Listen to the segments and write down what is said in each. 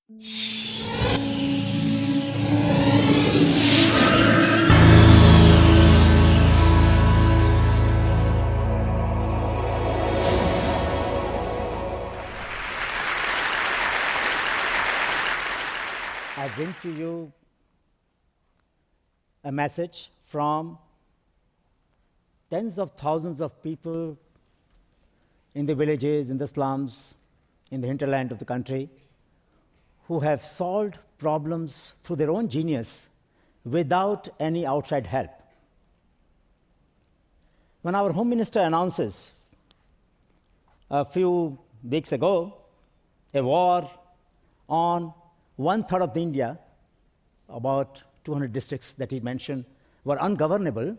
I bring to you a message from tens of thousands of people in the villages, in the slums, in the hinterland of the country, who have solved problems through their own genius without any outside help. When our Home Minister announces a few weeks ago a war on 1/3 of the India, about 200 districts that he mentioned were ungovernable,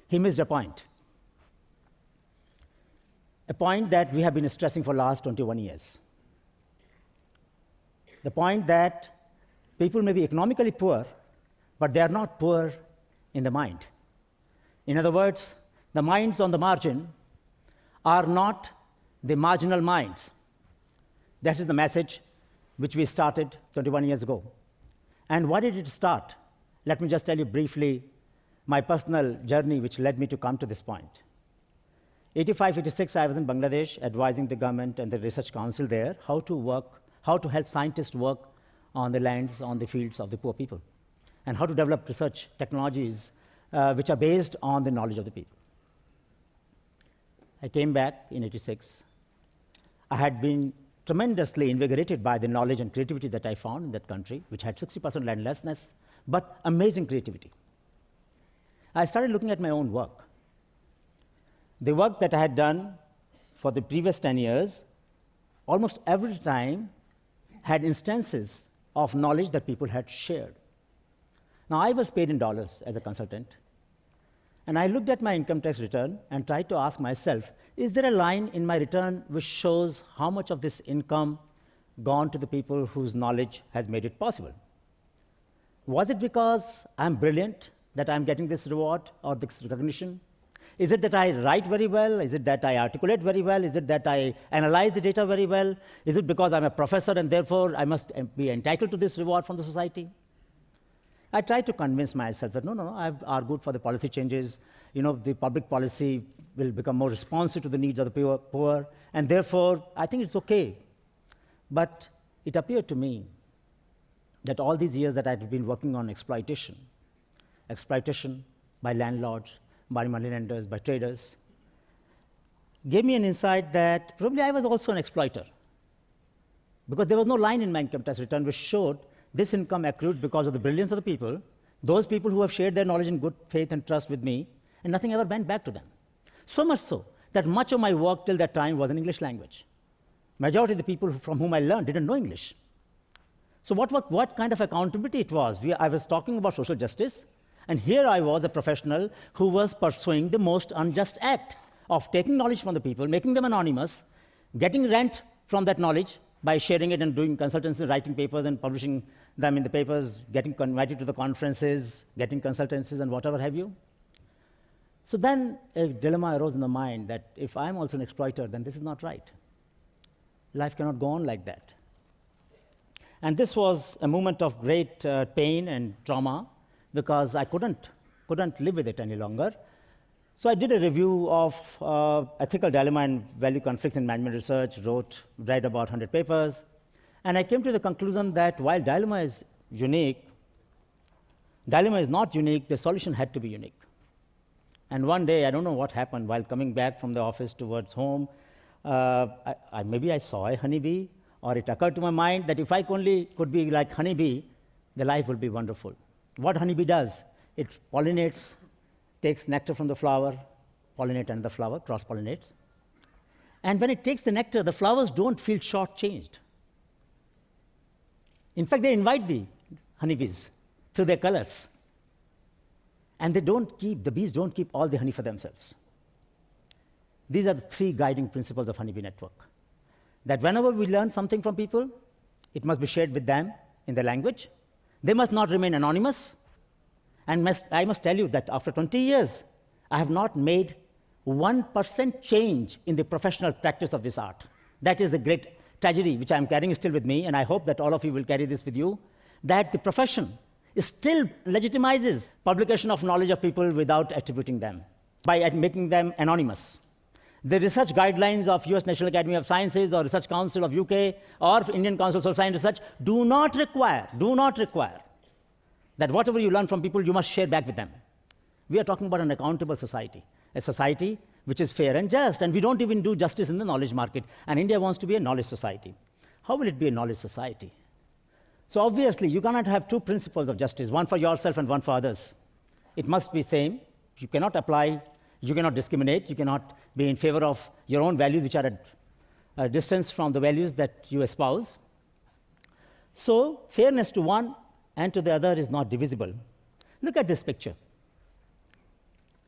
he missed a point that we have been stressing for the last 21 years. The point that people may be economically poor, but they are not poor in the mind. In other words, the minds on the margin are not the marginal minds. That is the message which we started 21 years ago. And why did it start? Let me just tell you briefly my personal journey which led me to come to this point. 85, 86, I was in Bangladesh advising the government and the research council there how to help scientists work on the lands, on the fields of the poor people, and how to develop research technologies which are based on the knowledge of the people. I came back in 86. I had been tremendously invigorated by the knowledge and creativity that I found in that country, which had 60% landlessness, but amazing creativity. I started looking at my own work. The work that I had done for the previous 10 years, almost every time had instances of knowledge that people had shared. Now, I was paid in dollars as a consultant, and I looked at my income tax return and tried to ask myself, is there a line in my return which shows how much of this income gone to the people whose knowledge has made it possible? Was it because I'm brilliant that I'm getting this reward or this recognition? Is it that I write very well? Is it that I articulate very well? Is it that I analyze the data very well? Is it because I'm a professor and therefore I must be entitled to this reward from the society? I tried to convince myself that no, I've argued for the policy changes. The public policy will become more responsive to the needs of the poor, and therefore I think it's okay. But it appeared to me that all these years that I had been working on exploitation by landlords, by moneylenders, by traders, gave me an insight that probably I was also an exploiter, because there was no line in my income tax return which showed this income accrued because of the brilliance of the people, those people who have shared their knowledge in good faith and trust with me, and nothing ever went back to them. So much so that much of my work till that time was in English language. Majority of the people from whom I learned didn't know English. So what kind of accountability it was? I was talking about social justice, and here I was a professional who was pursuing the most unjust act of taking knowledge from the people, making them anonymous, getting rent from that knowledge by sharing it and doing consultancy, writing papers and publishing them in the papers, getting invited to the conferences, getting consultancies and whatever have you. So then a dilemma arose in the mind that if I'm also an exploiter, then this is not right. Life cannot go on like that. And this was a moment of great pain and trauma, because I couldn't live with it any longer. So I did a review of ethical dilemma and value conflicts in management research, read about 100 papers, and I came to the conclusion that while dilemma is not unique, the solution had to be unique. And one day, I don't know what happened, while coming back from the office towards home, maybe I saw a honeybee, or it occurred to my mind that if I only could be like honeybee, the life would be wonderful. What honeybee does, it pollinates, takes nectar from the flower, pollinate another flower, cross-pollinates. And when it takes the nectar, the flowers don't feel short-changed. In fact, they invite the honeybees through their colors. And the bees don't keep all the honey for themselves. These are the 3 guiding principles of honeybee network. That whenever we learn something from people, it must be shared with them in their language. They must not remain anonymous. And I must tell you that after 20 years, I have not made 1% change in the professional practice of this art. That is a great tragedy, which I'm carrying still with me, and I hope that all of you will carry this with you, that the profession still legitimizes publication of knowledge of people without attributing them, by making them anonymous. The research guidelines of US National Academy of Sciences or Research Council of UK or Indian Council of Science Research do not require that whatever you learn from people, you must share back with them. We are talking about an accountable society, a society which is fair and just, and we don't even do justice in the knowledge market, and India wants to be a knowledge society. How will it be a knowledge society? So obviously, you cannot have two principles of justice, one for yourself and one for others. It must be same. You cannot apply, you cannot discriminate, you cannot be in favor of your own values, which are at a distance from the values that you espouse. So fairness to one and to the other is not divisible. Look at this picture.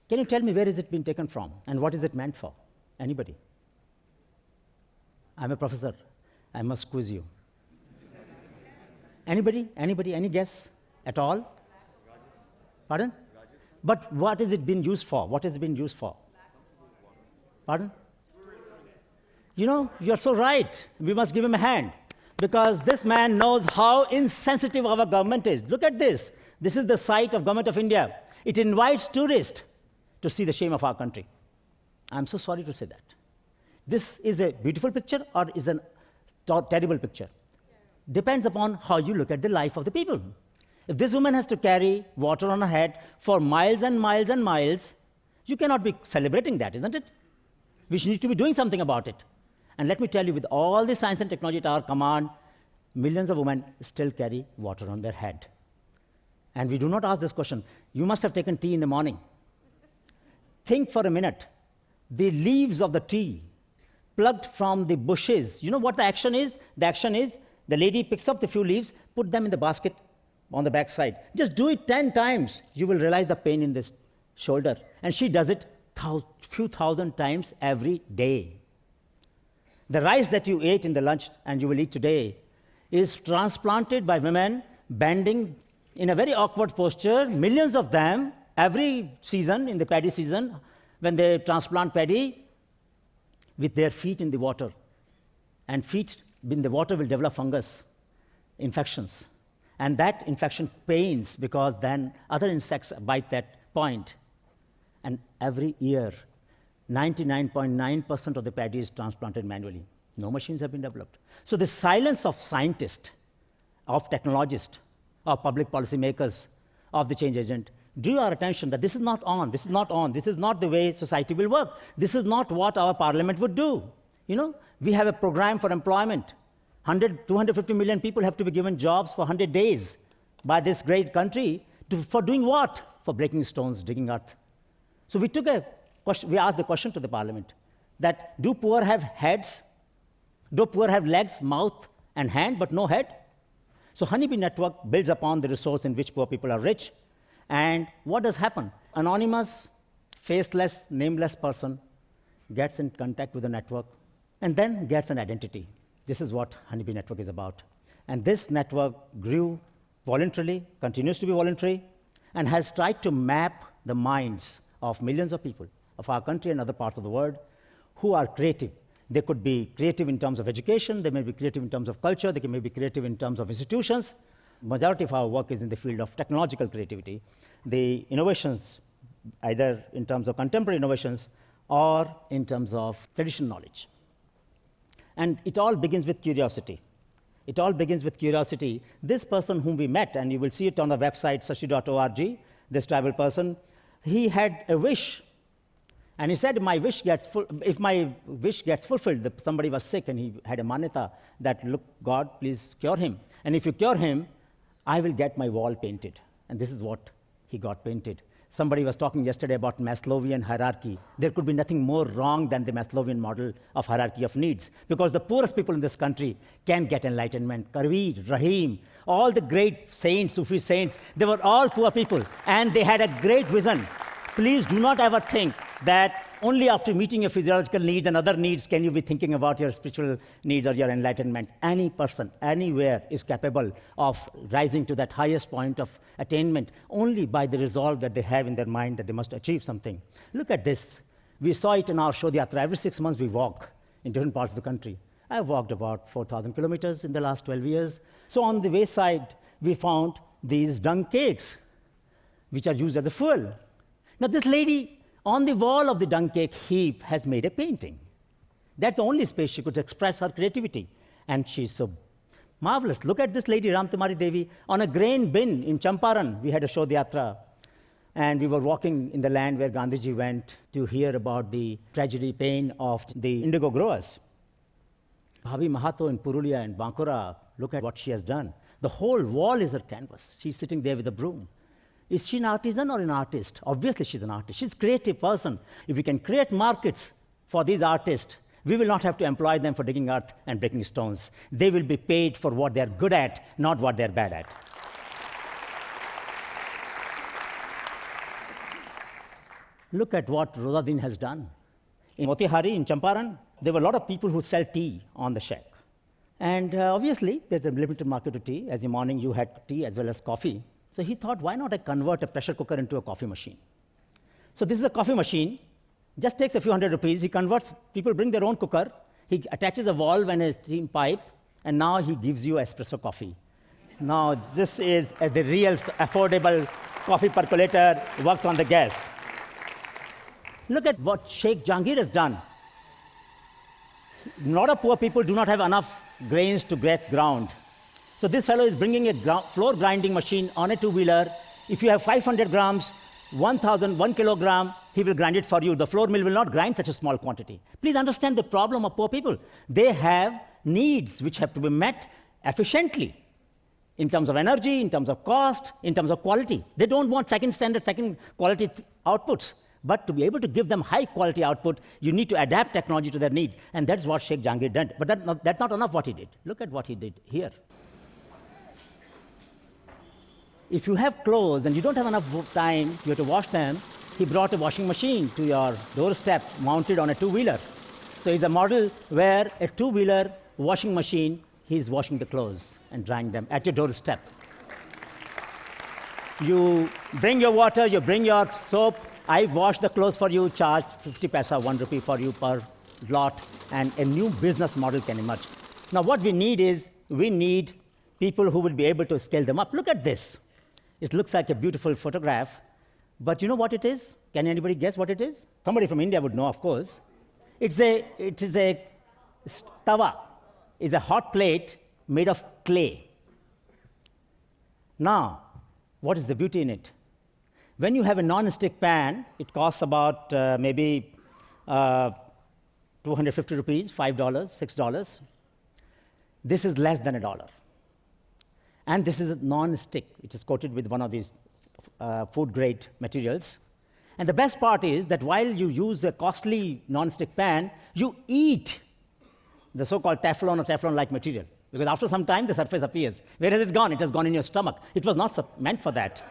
Can you tell me where is it been taken from and what is it meant for? Anybody? I'm a professor. I must quiz you. Anybody? Anybody? Any guess at all? Pardon? But what has it been used for? What has it been used for? Pardon? You know, you're so right. We must give him a hand. Because this man knows how insensitive our government is. Look at this. This is the site of Government of India. It invites tourists to see the shame of our country. I'm so sorry to say that. This is a beautiful picture or is a terrible picture. Depends upon how you look at the life of the people. If this woman has to carry water on her head for miles and miles and miles, you cannot be celebrating that, isn't it? We need to be doing something about it. And let me tell you, with all the science and technology at our command, millions of women still carry water on their head. And we do not ask this question. You must have taken tea in the morning. Think for a minute. The leaves of the tree plucked from the bushes. You know what the action is? The action is the lady picks up the few leaves, put them in the basket on the back side. Just do it 10 times. You will realize the pain in this shoulder. And she does it few thousand times every day. The rice that you ate in the lunch and you will eat today is transplanted by women bending in a very awkward posture, millions of them, every season, in the paddy season, when they transplant paddy, with their feet in the water. And feet in the water will develop fungus infections. And that infection pains because then other insects bite that point. And every year, 99.9% of the paddy is transplanted manually. No machines have been developed. So the silence of scientists, of technologists, of public policy makers, of the change agent, drew our attention that this is not on, this is not on, this is not the way society will work. This is not what our parliament would do. You know, we have a program for employment. 250 million people have to be given jobs for 100 days by this great country for doing what? For breaking stones, digging earth. So we asked the question to the parliament that do poor have heads? Do poor have legs, mouth, and hand, but no head? So Honeybee Network builds upon the resource in which poor people are rich. And what does happen? Anonymous, faceless, nameless person gets in contact with the network and then gets an identity. This is what Honeybee Network is about. And this network grew voluntarily, continues to be voluntary, and has tried to map the minds of millions of people of our country and other parts of the world who are creative. They could be creative in terms of education, they may be creative in terms of culture, they may be creative in terms of institutions. Majority of our work is in the field of technological creativity. The innovations, either in terms of contemporary innovations or in terms of traditional knowledge. And it all begins with curiosity. It all begins with curiosity. This person whom we met, and you will see it on the website, sashi.org, this tribal person, he had a wish. And he said, if my wish gets fulfilled, somebody was sick and he had a manyata that, look, God, please cure him. And if you cure him, I will get my wall painted. And this is what he got painted. Somebody was talking yesterday about Maslowian hierarchy. There could be nothing more wrong than the Maslowian model of hierarchy of needs, because the poorest people in this country can get enlightenment. Karveer, Rahim, all the great saints, Sufi saints, they were all poor people, and they had a great vision. Please do not ever think that only after meeting your physiological needs and other needs can you be thinking about your spiritual needs or your enlightenment. Any person, anywhere, is capable of rising to that highest point of attainment only by the resolve that they have in their mind that they must achieve something. Look at this. We saw it in our Shodh Yatra. Every 6 months we walk in different parts of the country. I walked about 4,000 kilometers in the last 12 years. So on the wayside, we found these dung cakes, which are used as a fuel. Now, this lady on the wall of the dung cake heap has made a painting. That's the only space she could express her creativity. And she's so marvelous. Look at this lady, Ramkumari Devi, on a grain bin in Champaran. We had a Shodh Yatra. And we were walking in the land where Gandhiji went to hear about the tragedy, pain of the indigo growers. Bhavi Mahato in Purulia and Bankura, look at what she has done. The whole wall is her canvas. She's sitting there with a broom. Is she an artisan or an artist? Obviously, she's an artist. She's a creative person. If we can create markets for these artists, we will not have to employ them for digging earth and breaking stones. They will be paid for what they're good at, not what they're bad at. Look at what Rozadin has done. In Motihari, in Champaran, there were a lot of people who sell tea on the shack. And obviously, there's a limited market to tea. As in morning, you had tea as well as coffee. So he thought, why not I convert a pressure cooker into a coffee machine? So this is a coffee machine. Just takes a few hundred rupees. He converts, people bring their own cooker. He attaches a valve and a steam pipe, and now he gives you espresso coffee. Now, this is the real affordable coffee percolator, works on the gas. Look at what Sheikh Jahangir has done. A lot of poor people do not have enough grains to get ground. So this fellow is bringing a floor grinding machine on a two-wheeler. If you have 500 grams, 1 kilogram, he will grind it for you. The floor mill will not grind such a small quantity. Please understand the problem of poor people. They have needs which have to be met efficiently in terms of energy, in terms of cost, in terms of quality. They don't want second standard, second quality outputs. But to be able to give them high quality output, you need to adapt technology to their needs. And that's what Sheikh Jahangir did. But that's not enough what he did. Look at what he did here. If you have clothes and you don't have enough time, you have to wash them, he brought a washing machine to your doorstep mounted on a two-wheeler. So it's a model where a two-wheeler washing machine, he's washing the clothes and drying them at your doorstep. You bring your water, you bring your soap, I wash the clothes for you, charge 50 paisa, 1 rupee for you per lot, and a new business model can emerge. Now what we need is, we need people who will be able to scale them up. Look at this. It looks like a beautiful photograph, but you know what it is? Can anybody guess what it is? Somebody from India would know, of course. It is a tawa. It's a hot plate made of clay. Now, what is the beauty in it? When you have a non-stick pan, it costs about maybe 250 rupees, $5, $6. This is less than $1. And this is non-stick. It is coated with one of these food-grade materials. And the best part is that while you use a costly non-stick pan, you eat the so-called Teflon or Teflon-like material. Because after some time, the surface appears. Where has it gone? It has gone in your stomach. It was not meant for that.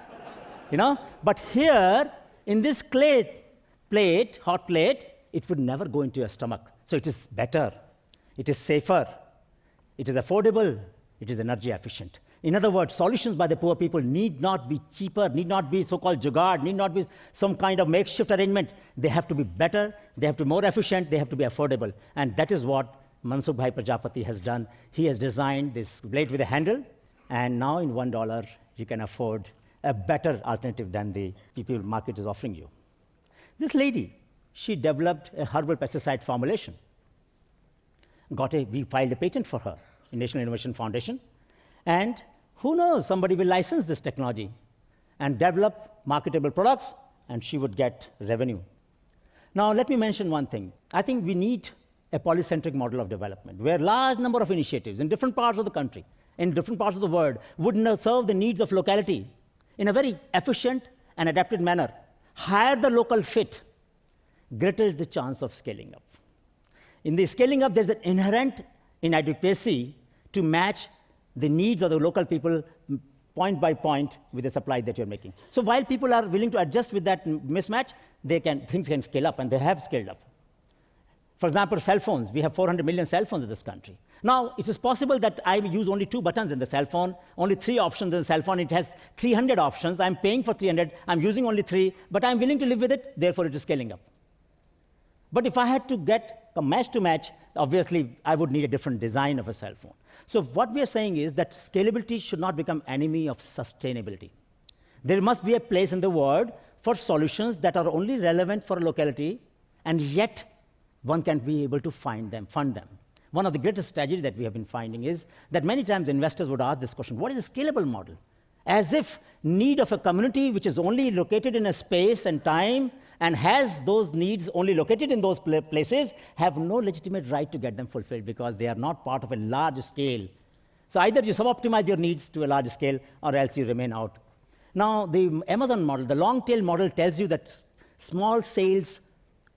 You know? But here, in this clay plate, hot plate, it would never go into your stomach. So it is better. It is safer. It is affordable. It is energy efficient. In other words, solutions by the poor people need not be cheaper, need not be so-called jugaad, need not be some kind of makeshift arrangement. They have to be better, they have to be more efficient, they have to be affordable. And that is what Mansukh Bhai Prajapati has done. He has designed this blade with a handle, and now in $1, you can afford a better alternative than the people market is offering you. This lady, she developed a herbal pesticide formulation. We filed a patent for her in National Innovation Foundation. And who knows, somebody will license this technology and develop marketable products, and she would get revenue. Now, let me mention one thing. I think we need a polycentric model of development, where a large number of initiatives in different parts of the country, in different parts of the world, would serve the needs of locality in a very efficient and adapted manner. Higher the local fit, greater is the chance of scaling up. In the scaling up, there's an inherent inadequacy to match the needs of the local people point by point with the supply that you're making. So while people are willing to adjust with that mismatch, things can scale up, and they have scaled up. For example, cell phones. We have 400 million cell phones in this country. Now, it is possible that I use only 2 buttons in the cell phone, only 3 options in the cell phone. It has 300 options. I'm paying for 300. I'm using only 3, but I'm willing to live with it. Therefore, it is scaling up. But if I had to get a match to match, obviously I would need a different design of a cell phone. So what we are saying is that scalability should not become enemy of sustainability. There must be a place in the world for solutions that are only relevant for a locality, and yet one can be able to fund them. One of the greatest tragedy that we have been finding is that many times investors would ask this question: what is a scalable model? As if need of a community which is only located in a space and time and has those needs only located in those places have no legitimate right to get them fulfilled because they are not part of a large scale. So either you sub-optimize your needs to a large scale or else you remain out. Now, the Amazon model, the long tail model, tells you that small sales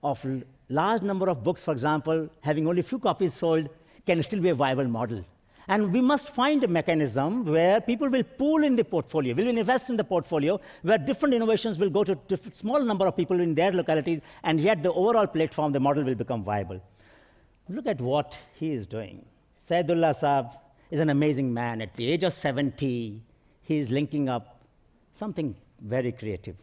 of large number of books, for example, having only few copies sold, can still be a viable model. And we must find a mechanism where people will pool in the portfolio, will invest in the portfolio, where different innovations will go to a small number of people in their localities, and yet the overall platform, the model will become viable. Look at what he is doing. Saidullah Saab is an amazing man. At the age of 70, he is linking up something very creative.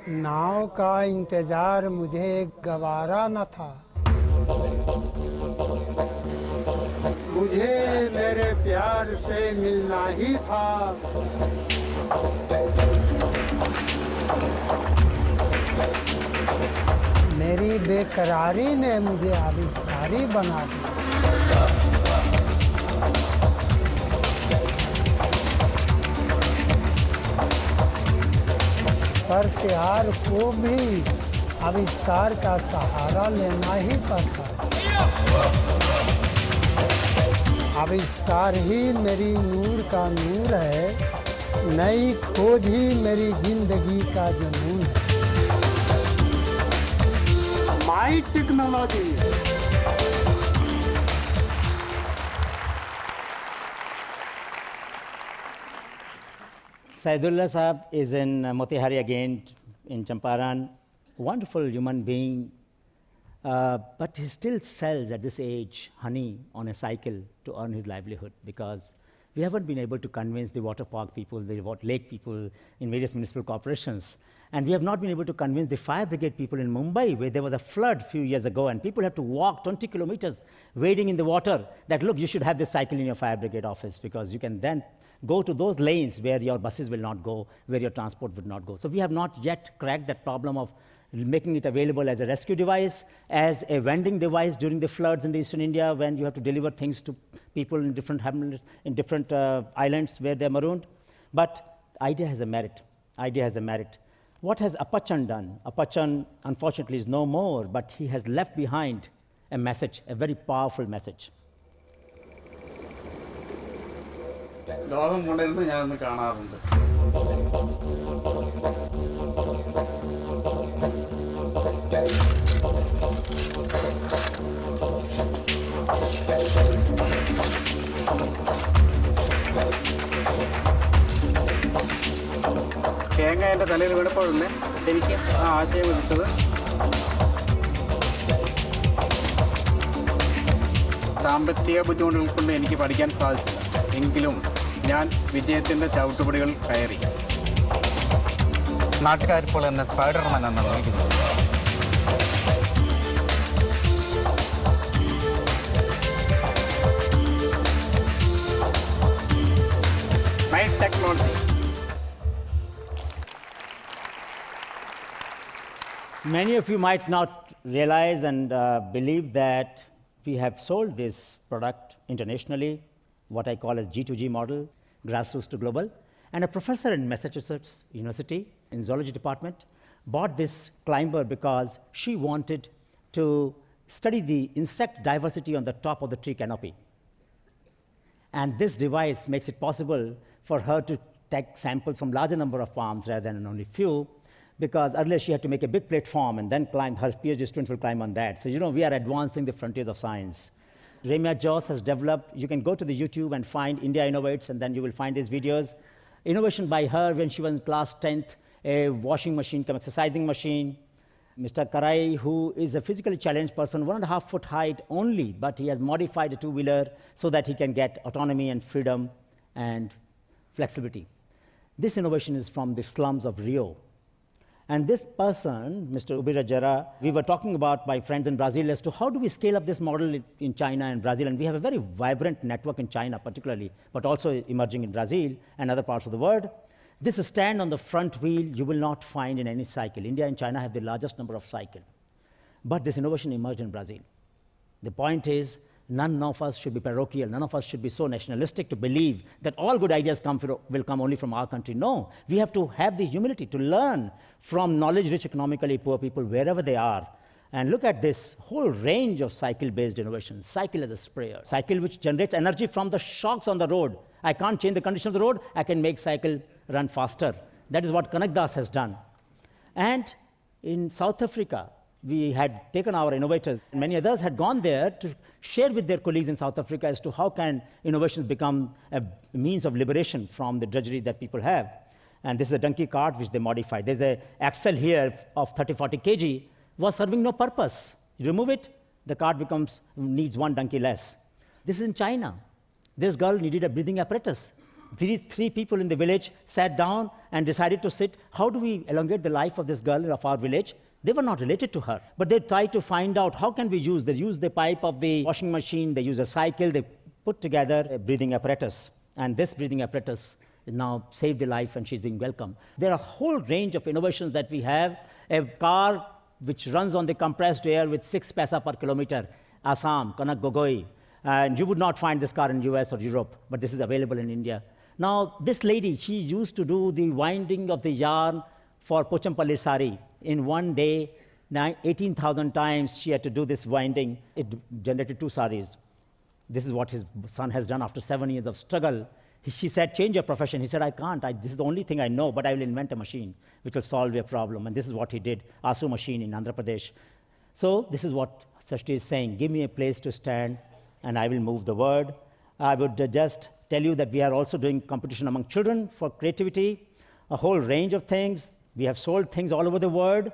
नाव का इंतजार मुझे गवारा न था, मुझे मेरे प्यार से मिलना ही था। मेरी बेकरारी ने मुझे आविष्कारी बना दिया। पर प्यार को भी आविष्कार का सहारा लेना ही पड़ता है। आविष्कार ही मेरी नूर का नूर है, नई खोज ही मेरी जिंदगी का जुनून है। माई technology. Saidullah Saab is in Motihari again, in Champaran. Wonderful human being, but he still sells at this age honey on a cycle to earn his livelihood, because we haven't been able to convince the water park people, the lake people in various municipal corporations. And we have not been able to convince the fire brigade people in Mumbai, where there was a flood a few years ago, and people have to walk 20 kilometers wading in the water, that, look, you should have this cycle in your fire brigade office, because you can then go to those lanes where your buses will not go, where your transport would not go. So we have not yet cracked that problem of making it available as a rescue device, as a vending device during the floods in the eastern India, when you have to deliver things to people in different hamlets, in different islands where they're marooned. But idea has a merit. Idea has a merit. What has Apachan done? Apachan, unfortunately, is no more, but he has left behind a message, a very powerful message. ലോകം കൊണ്ടിരുന്ന് ഞാനൊന്ന് കാണാറുണ്ട്. തേങ്ങ എൻ്റെ തലയിൽ വീണപ്പോഴല്ലേ എനിക്ക് ആ ആശയം ഉദിച്ചത്. സാമ്പത്തിക ബുദ്ധിമുട്ടുകൾ കൊണ്ട് എനിക്ക് പഠിക്കാൻ സാധിച്ചില്ല, എങ്കിലും ഞാൻ വിജയത്തിൻ്റെ ചവിട്ടുപടികൾ കയറി. നാട്ടുകാരിപ്പോൾ എന്നെ സ്പൈഡർമാൻ എന്നാണ് വിളിക്കുന്നത്. Technology. Many of you might not realize and believe that we have sold this product internationally, what I call as G2G model, grassroots to global. And a professor in Massachusetts University in zoology department bought this climber because she wanted to study the insect diversity on the top of the tree canopy. And this device makes it possible for her to take samples from larger number of palms rather than only few, because earlier she had to make a big platform and then climb. Her PhD students will climb on that. So, we are advancing the frontiers of science. Remia Joss has developed, you can go to the YouTube and find India Innovates, and then you will find these videos. Innovation by her when she was in class 10th, a washing machine, exercising machine. Mr. Karai, who is a physically challenged person, 1.5 foot height only, but he has modified a two-wheeler so that he can get autonomy and freedom and flexibility. This innovation is from the slums of Rio. And this person, Mr. Ubirajara, we were talking about, my friends in Brazil, as to how do we scale up this model in China and Brazil. And we have a very vibrant network in China particularly, but also emerging in Brazil and other parts of the world. This stand on the front wheel you will not find in any cycle. India and China have the largest number of cycles. But this innovation emerged in Brazil. The point is, none of us should be parochial. None of us should be so nationalistic to believe that all good ideas will come only from our country. No, we have to have the humility to learn from knowledge-rich, economically poor people wherever they are. And look at this whole range of cycle-based innovations. Cycle as a sprayer. Cycle which generates energy from the shocks on the road. I can't change the condition of the road. I can make cycle run faster. That is what Kanak Das has done. And in South Africa, we had taken our innovators, and many others had gone there to share with their colleagues in South Africa as to how can innovations become a means of liberation from the drudgery that people have. And this is a donkey cart which they modified. There's an axle here of 30-40 kg, was serving no purpose. You remove it, the cart needs one donkey less. This is in China. This girl needed a breathing apparatus. These 3 people in the village sat down and decided to sit. How do we elongate the life of this girl of our village? They were not related to her, but they tried to find out how can we use. They use the pipe of the washing machine, they use a cycle, they put together a breathing apparatus. And this breathing apparatus now saved the life and she's being welcomed. There are a whole range of innovations that we have. A car which runs on the compressed air with 6 paisa per kilometer, Assam, Kanak Gogoi. And you would not find this car in US or Europe, but this is available in India. Now, this lady, she used to do the winding of the yarn for Pochampalli sari. In one day, 18,000 times she had to do this winding. It generated 2 saris. This is what his son has done after 7 years of struggle. She said, change your profession. He said, I can't. This is the only thing I know, but I will invent a machine which will solve your problem. And this is what he did, ASU machine in Andhra Pradesh. So this is what Sashti is saying. Give me a place to stand, and I will move the word. I would just tell you that we are also doing competition among children for creativity, a whole range of things. We have sold things all over the world,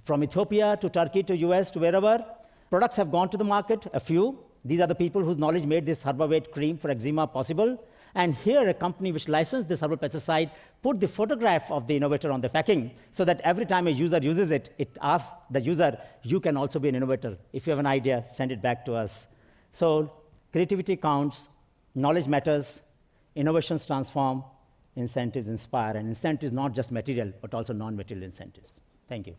from Ethiopia to Turkey to US to wherever. Products have gone to the market, a few. These are the people whose knowledge made this herbal-weight cream for eczema possible. And here, a company which licensed this herbal pesticide put the photograph of the innovator on the packing so that every time a user uses it, it asks the user, you can also be an innovator. If you have an idea, send it back to us. So creativity counts, knowledge matters, innovations transform, incentives inspire. And incentives not just material, but also non-material incentives. Thank you.